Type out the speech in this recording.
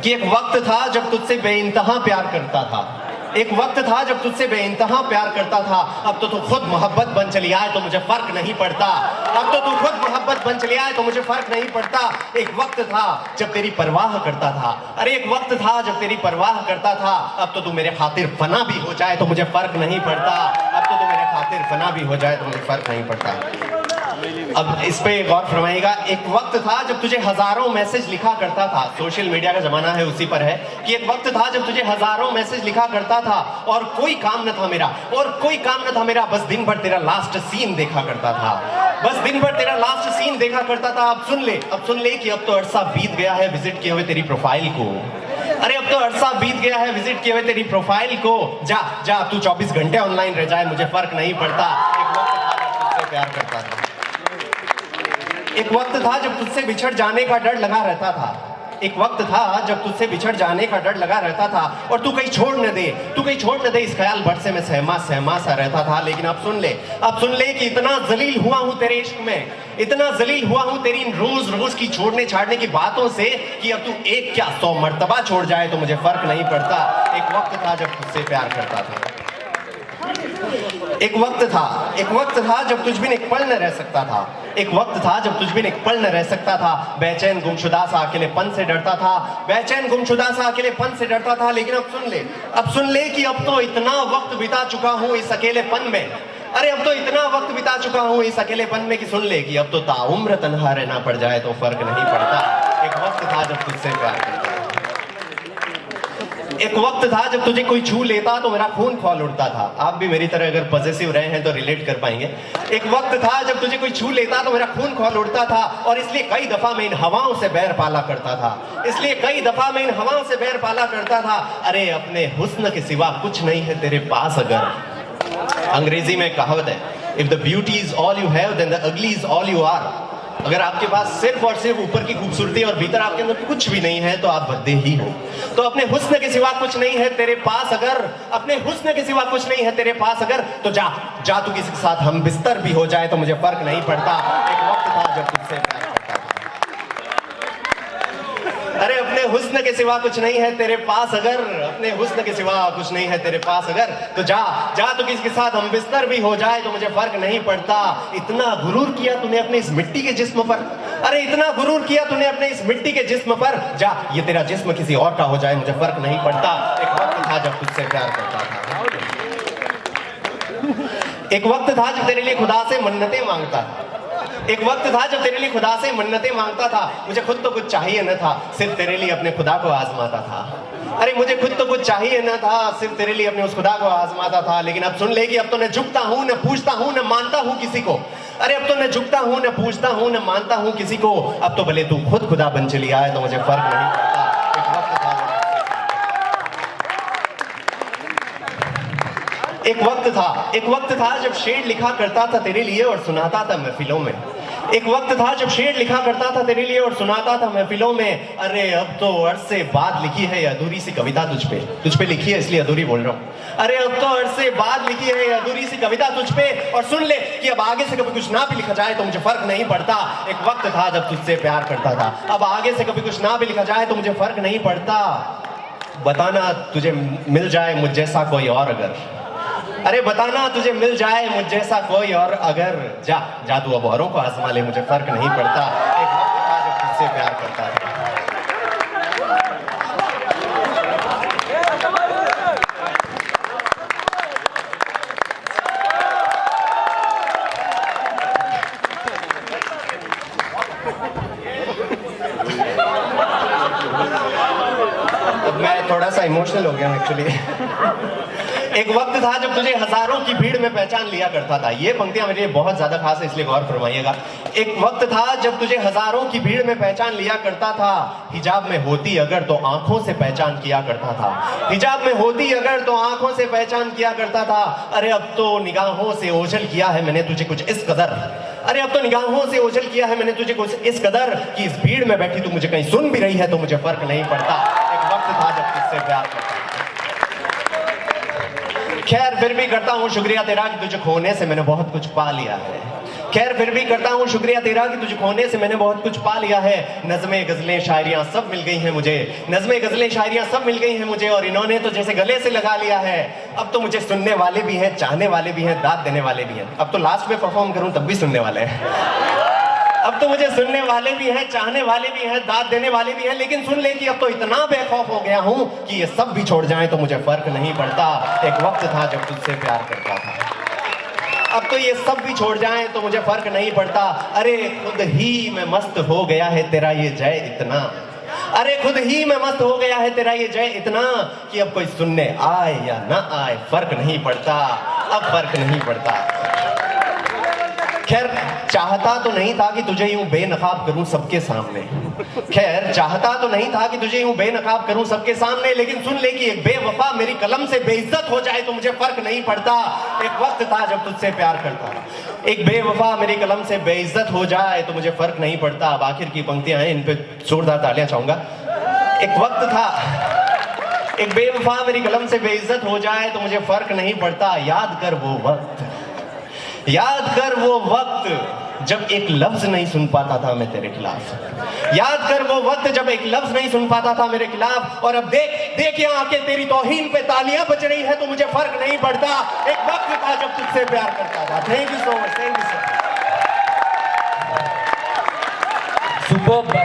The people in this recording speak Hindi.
कि एक वक्त था जब तुझसे बेइंतहा प्यार करता था, एक वक्त था जब तुझसे बेइंतहा प्यार करता था। अब तो तू खुद मोहब्बत बन चली आए तो मुझे फर्क नहीं पड़ता, अब तो तू खुद मोहब्बत बन चली आए तो मुझे फर्क नहीं पड़ता। एक वक्त था जब तेरी परवाह करता था, अरे एक वक्त था जब तेरी परवाह करता था। अब तो तू मेरे खातिर फना भी हो जाए तो मुझे फर्क नहीं पड़ता, अब तो तू मेरे खातिर फना भी हो जाए तो मुझे फर्क नहीं पड़ता। अब इस पे गौर फरमाइएगा, एक वक्त था जब तुझे हजारों मैसेज लिखा करता था, सोशल मीडिया का जमाना है उसी पर है कि एक वक्त था जब तुझे हजारों मैसेज लिखा करता था और कोई काम न था मेरा, और कोई काम न था मेरा, बस दिन भर तेरा लास्ट सीन देखा करता था, बस दिन भर तेरा लास्ट सीन देखा करता था। अब सुन ले कि अब तो अरसा बीत गया है विजिट किए हुए तेरी प्रोफाइल को, अरे अब तो अरसा बीत गया है विजिट किए हुए तेरी प्रोफाइल को। जा जा तू 24 घंटे ऑनलाइन रह जाए मुझे फर्क नहीं पड़ता। एक वक्त था जब तुझसे प्यार करता था, एक वक्त था जब तुझसे बिछड़ जाने का डर लगा रहता था, एक वक्त था जब तुझसे बिछड़ जाने का डर लगा रहता था और तू कहीं छोड़ न दे, तू कहीं छोड़ न दे इस ख्याल भर से मैं सहमा सहमा सा रहता था। लेकिन अब सुन ले कि इतना जलील हुआ हूं तेरे इश्क में, इतना जलील हुआ हूं तेरी इन रोज रोज की छोड़ने छाड़ने की बातों से कि अब तू एक क्या 100 मर्तबा छोड़ जाए तो मुझे फर्क नहीं पड़ता। एक वक्त था जब तुझसे प्यार करता था, एक वक्त था जब तुझ बिन एक पल न रह सकता था, एक वक्त था जब तुझ बिन एक पल न रह सकता था। बेचैन गुमशुदा सा अकेलेपन से डरता था, बेचैन गुमशुदा सा अकेलेपन से डरता था। लेकिन अब सुन ले कि अब तो इतना वक्त बिता चुका हूं इस अकेलेपन में, अरे अब तो इतना वक्त बिता चुका हूं इस अकेलेपन में कि सुन ले कि अब तो ताउम्र तन्हा रहना पड़ जाए तो फर्क नहीं पड़ता। एक वक्त था जब तुझसे प्यार करता था, एक वक्त था जब तुझे कोई छू लेता तो मेरा खून खौल उठता था। आप भी मेरी तरह अगर पॉजिटिव रहे हैं तो रिलेट कर पाएंगे। एक वक्त था जब तुझे कोई छू लेता तो मेरा खून खौल उठता था और इसलिए कई दफा मैं इन हवाओं से बैर पाला करता था, इसलिए कई दफा मैं इन हवाओं से बैर पाला करता था। अरे अपने हुस्न के सिवा कुछ नहीं है तेरे पास अगर, अंग्रेजी में कहावत है, if the beauty is all you have then the ugly is all you are. अगर आपके पास सिर्फ और सिर्फ ऊपर की खूबसूरती और भीतर आपके अंदर कुछ भी नहीं है तो आप भद्दे ही हो। तो अपने हुस्न के सिवा कुछ नहीं है तेरे पास अगर, अपने हुस्न के सिवा कुछ नहीं है तेरे पास अगर, तो जा तू किसी के साथ हम बिस्तर भी हो जाए तो मुझे फर्क नहीं पड़ता। एक वक्त था जब तुझसे प्यार करता था, अरे अपने हुस्न के सिवा कुछ नहीं है तेरे पास अगर, अपने हुस्न के सिवा कुछ नहीं है तेरे पास अगर, तो जा तू किसी के साथ हम बिस्तर भी हो जाए तो मुझे फर्क नहीं पड़ता। इतना गुरूर किया तूने अपने इस मिट्टी के जिस्म पर, अरे इतना गुरूर किया तूने अपने इस मिट्टी के जिस्म पर, जा ये तेरा जिस्म किसी और का हो जाए मुझे फर्क नहीं पड़ता। एक वक्त था जब तुझसे प्यार करता था, एक वक्त था जब तेरे लिए खुदा से मन्नतें मांगता था, एक वक्त था जब तेरे लिए खुदा से मन्नतें मांगता था। मुझे खुद तो कुछ चाहिए न था, सिर्फ तेरे लिए अपने खुदा को आजमाता था। अरे मुझे खुद तो कुछ चाहिए न था, सिर्फ तेरे लिए अपने उस खुदा को आजमाता था। लेकिन अब सुन ले कि अब तो न झुकता हूं न पूछता हूं न मानता हूं किसी को, अरे अब तो न झुकता हूं न पूछता हूं न मानता हूं किसी को। अब तो भले तू खुद खुदा बन चली आए तो मुझे फर्क नहीं पड़ता। एक वक्त था जब शेर लिखा करता था तेरे लिए और सुनाता था महफिलों में, एक वक्त था जब शेर लिखा करता था तेरे लिए और सुनाता था महफिलों में। अरे अब तो अरसे बाद लिखी है अधूरी सी कविता तुझ पे लिखी है इसलिए अधूरी बोल रहा हूँ। अरे अब तो अरसे बाद लिखी है अधूरी सी कविता तुझ पे, और सुन ले कि अब आगे से कभी कुछ ना भी लिखा जाए तो मुझे फर्क नहीं पड़ता। एक वक्त था जब तुझसे प्यार करता था, अब आगे से कभी कुछ ना भी लिखा जाए तो मुझे फर्क नहीं पड़ता। बताना तुझे मिल जाए मुझ जैसा कोई और अगर, अरे बताना तुझे मिल जाए मुझ जैसा कोई और अगर, जा तू अब औरों को आजमा ले मुझे फर्क नहीं पड़ता। एक वक्त था जब तुझसे प्यार करता था, अब मैं थोड़ा सा इमोशनल हो गया एक्चुअली। एक वक्त था जब तुझे हजारों की भीड़ में पहचान लिया करता था, ये पंक्तियां मेरे लिए बहुत ज्यादा खास है इसलिए गौर फरमाइएगा। एक वक्त था जब तुझे हजारों की भीड़ में पहचान लिया करता था, हिजाब में होती अगर तो आंखों से पहचान किया करता था, हिजाब में होती अगर तो आंखों से पहचान किया करता था। अरे अब तो निगाहों से ओझल किया है मैंने तुझे कुछ इस कदर, अरे अब तो निगाहों से ओझल किया है मैंने तुझे कुछ इस कदर कि इस भीड़ में बैठी तू मुझे कहीं सुन भी रही है तो मुझे फर्क नहीं पड़ता। एक वक्त था जब तुझसे प्यार करता था। खैर फिर भी करता हूँ शुक्रिया तेरा कि तुझे खोने से मैंने बहुत कुछ पा लिया है, खैर फिर भी करता हूँ शुक्रिया तेरा कि तुझे खोने से मैंने बहुत कुछ पा लिया है। नज़में गज़लें शायरियाँ सब मिल गई हैं मुझे, नज़में गज़लें शायरियाँ सब मिल गई हैं मुझे, और इन्होंने तो जैसे गले से लगा लिया है। अब तो मुझे सुनने वाले भी हैं, चाहने वाले भी हैं, दाद देने वाले भी हैं। अब तो लास्ट में परफॉर्म करूँ तब भी सुनने वाले हैं। अब तो मुझे सुनने वाले भी हैं, चाहने वाले भी हैं, दाद देने वाले भी हैं। लेकिन सुन ले कि अब तो इतना बेखौफ हो गया हूँ कि ये सब भी छोड़ जाएं तो मुझे फर्क नहीं पड़ता। एक वक्त था जब तुझसे प्यार करता था, अब तो ये सब भी छोड़ जाएं तो मुझे फर्क नहीं पड़ता। अरे खुद ही मैं मस्त हो गया है तेरा ये जय इतना, अरे खुद ही मैं मस्त हो गया है तेरा ये जय इतना, कि अब कोई सुनने आए या ना आए फर्क नहीं पड़ता, अब फर्क नहीं पड़ता। खैर चाहता तो नहीं था कि तुझे यूं बेनकाब करूं सबके सामने, खैर चाहता तो नहीं था कि तुझे यूं बेनकाब करूं सबके सामने, लेकिन सुन ले कि एक बेवफा मेरी कलम से बेइज्जत हो जाए तो मुझे फर्क नहीं पड़ता। एक वक्त था जब तुझसे प्यार करता था, एक बेवफा मेरी कलम से बेइज्जत हो जाए तो मुझे फर्क नहीं पड़ता। अब आखिर की पंक्तियां हैं, इन पे जोरदार तालियां चाहूंगा। एक वक्त था, एक बेवफा मेरी कलम से बेइज्जत हो जाए तो मुझे फर्क नहीं पड़ता। याद कर वो वक्त, याद कर वो वक्त जब एक लफ्ज नहीं सुन पाता था मैं तेरे खिलाफ, याद कर वो वक्त जब एक लफ्ज नहीं सुन पाता था मेरे खिलाफ। और अब देख देख यहाँ आके तेरी तौहीन पे तालियां बज रही है तो मुझे फर्क नहीं पड़ता। एक वक्त था जब तुझसे प्यार करता था। Thank you so much, thank you so much. Superb.